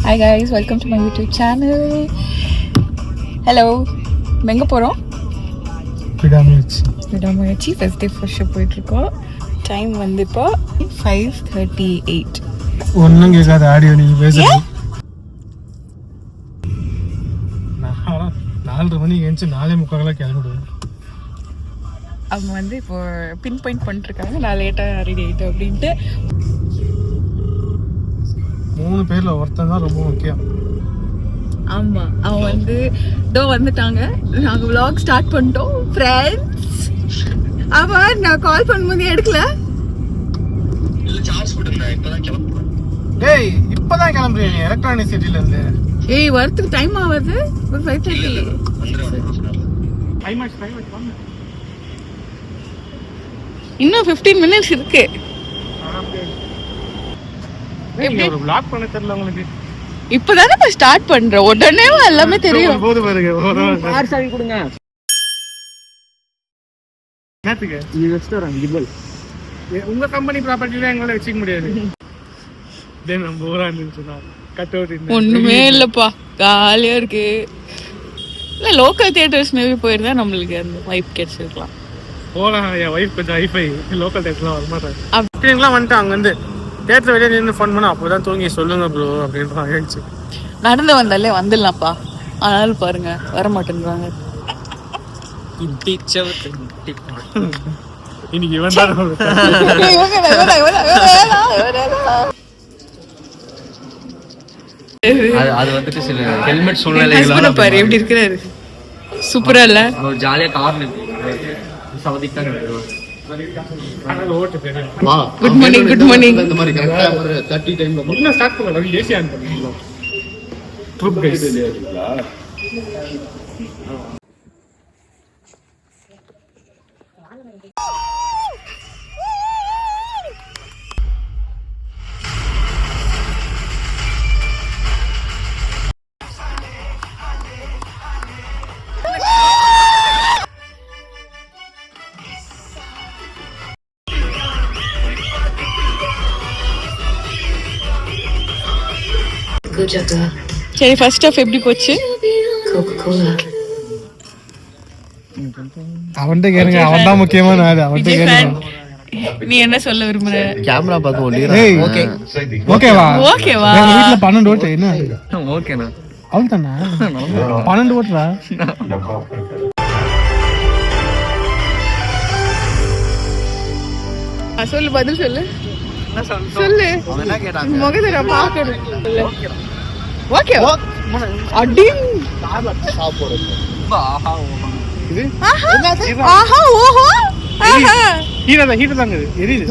Hi guys, welcome to my YouTube channel. Hello. எங்க போறோம்? விடாமுயற்சி ஃபர்ஸ்ட் டே ஃபர்ஸ்ட் ஷோ போயிட்டு இருக்கோம். டைம் வந்து இப்போ 5:38. ஒண்ணும் கேட்காத ஆடியோ நீங்க பேசுறது. 4:30 மணிக்கு எழுந்து 4:45 கிளம்பிடுவேன். அவங்க வந்து இப்போ பின் பாயிண்ட் பண்ணிட்டு இருக்காங்க. நான் லேட்டா ரெடி ஆயிட்டேன் அப்படின்ட்டு. 3 பேர்ல ஒருத்தன் தான் ரொம்ப முக்கியம். ஆமா, அவன் வந்து இதோ வந்துட்டாங்க. நாங்க vlog ஸ்டார்ட் பண்ணிட்டோம் ஃப்ரெண்ட்ஸ். அவன் நான் கால் பண்ணும்போது எடுக்கல. இல்ல சார்ஜ் போட்டுறேன். இப்பதான் கிளம்புறேன். டேய் இப்பதான் கிளம்புறீங்க நீ எலக்ட்ரானிக் சிட்டில இருந்து. ஏய் வரதுக்கு டைம் ஆகுது. 5:30. டைம் ஆச்சு வாங்க. இன்னும் 15 minutes இருக்கு. எப்படி ஒரு vlog பண்ண தெரியல உங்களுக்கு? இப்பதானே நான் ஸ்டார்ட் பண்றேன். உடனே எல்லாமே தெரியும். போது பாருங்க. கார் சாவி கொடுங்க. என்னத்துக்கு? இது ரெஸ்டாரண்ட் கிபல். உங்க கம்பெனி ப்ராப்பர்ட்டில எங்களால வச்சுக்க முடியாது. தென் நம்ம ஊரான்னு சொன்னா கட் அவுட் ஒண்ணுமே இல்லப்பா, காலியா இருக்கு. இல்ல லோக்கல் தியேட்டர்ஸ் மேபி போயிருந்தா நம்மளுக்கு அந்த வைப் கிடைச்சிருக்கலாம். போலாம். என் வைஃப் கொஞ்சம் ஹைஃபை லோக்கல் தேட்டர்லாம் வரமாட்டாங்க. அப்படின்லாம் வந்துட்டு அங்க வந்து தேட்டர் வெளியே நின்று ஃபோன் பண்ண அப்போதான் தூங்கி சொல்லுங்க ப்ரோ அப்படின்றாங்க. ஆயிடுச்சு நடந்து வந்தாலே வந்துடலாம்ப்பா. ஆனாலும் பாருங்க வர மாட்டேன்றாங்க. இன்னைக்கு இவன் தான் அது வந்துட்டு சில ஹெல்மெட் சூழ்நிலைகள் பாரு எப்படி இருக்கிறாரு. சூப்பரா இல்ல? ஒரு ஜாலியா கார் சவதிக்காக குட் மார்னிங் குட் மார்னிங். இந்த மாதிரி கரெக்ட்டா ஒரு 30 டைம்ல இன்னும் ஸ்டார்ட் பண்ணல. ஏசி ஆன் பண்ணீங்களா? ட்ரிப் கைஸ் சரி, ஃபர்ஸ்ட் ஆஃப் எப்படி போச்சு? அவன்கிட்ட கேளுங்க. அவன் தான் முக்கியமான ஆளு. அவன்கிட்ட கேளுங்க. நீ என்ன சொல்ல விரும்புற? கேமரா பார்த்து ஏய் ஓகே ஓகேவா? ஓகேவா? எங்க வீட்ல 12 ஓட்டு என்ன? ஓகேண்ணா. அவள் தானே 12 ஓட்டுறா. சொல்லு, பதில் சொல்லு. சொல்லு. முகத்தை நான் பார்க்கணும். ஓகே அடி. இது ஆஹா ஓஹோ ஹீரா தாங்க எரியுது.